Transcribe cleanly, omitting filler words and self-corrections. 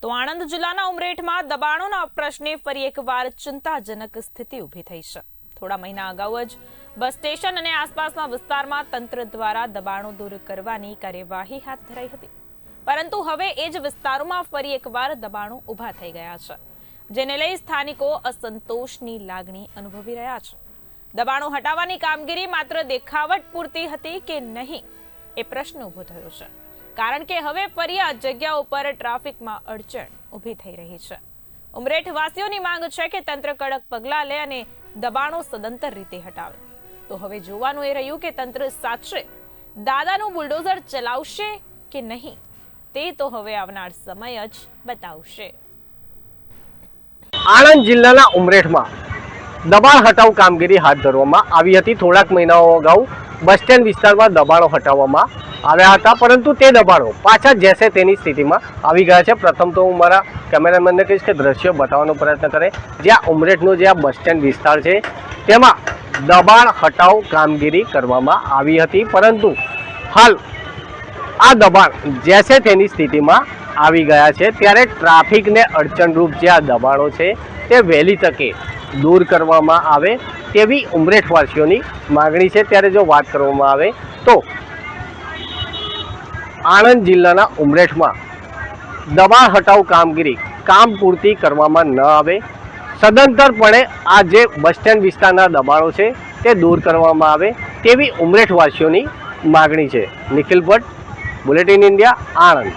તો આણંદ જિલ્લાના ઉમરેઠમાં દબાણોના પ્રશ્ને ફરી એકવાર ચિંતાજનક સ્થિતિ ઊભી થઈ છે। થોડા મહિના અગાઉ જ બસ સ્ટેશન અને આસપાસના વિસ્તારમાં તંત્ર દ્વારા દબાણો દૂર કરવાની કાર્યવાહી હાથ ધરાઈ હતી, પરંતુ હવે એ જ વિસ્તારોમાં ફરી એકવાર દબાણો ઊભા થઈ ગયા છે, જેને લઈ સ્થાનિકો અસંતોષની લાગણી અનુભવી રહ્યા છે। દબાણો હટાવવાની કામગીરી માત્ર દેખાવટ પૂરતી હતી કે નહીં, એ પ્રશ્ન ઊભો થયો છે, કારણ કે હવે ફરી આ જગ્યા ઉપર ટ્રાફિકમાં અડચણ ઊભી થઈ રહી છે। ઉમરેઠ વાસીઓની માંગ છે કે તંત્ર કડક પગલાં લે અને દબાણો સદંતર રીતે હટાવે। તો હવે જોવાનું એ રહ્યું કે તંત્ર સાચે દાદાનું બુલડોઝર ચલાવશે કે નહીં, તે તો હવે આવનાર સમય જ બતાવશે। આણંદ જિલ્લાના ઉમરેઠમાં દબાણ હટાવ કામગીરી હાથ ધરવામાં આવી હતી। થોડાક મહિનાઓ અગાઉ બસ સ્ટેન્ડ વિસ્તારમાં દબાણો હટાવવામાં આવ્યા હતા, પરંતુ તે દબાણો પાછા જેસે તેની સ્થિતિમાં આવી ગયા છે। પ્રથમ તો હું મારા કેમેરામેનને કહીશ કે દ્રશ્ય બતાવવાનો પ્રયત્ન કરે, જ્યાં ઉમરેઠનો જે આ બસ સ્ટેન્ડ વિસ્તાર છે તેમાં દબાણ હટાવ કામગીરી કરવામાં આવી હતી, પરંતુ હાલ આ દબાણ જેસે તેની સ્થિતિમાં આવી ગયા છે। ત્યારે ટ્રાફિકને અડચણરૂપ જે આ દબાણો છે તે વહેલી તકે દૂર કરવામાં આવે તેવી ઉમરેઠવાસીઓની માગણી છે। ત્યારે જો વાત કરવામાં આવે તો આણંદ જિલ્લાના ઉમરેઠમાં દબાણ હટાવ કામગીરી કામ પૂરતી કરવામાં ન આવે, સદંતરપણે આ જે બસ સ્ટેન્ડ વિસ્તારના દબાણો છે તે દૂર કરવામાં આવે તેવી ઉમરેઠવાસીઓની માગણી છે। Nikhil Bhatt, bulletin India, Anand.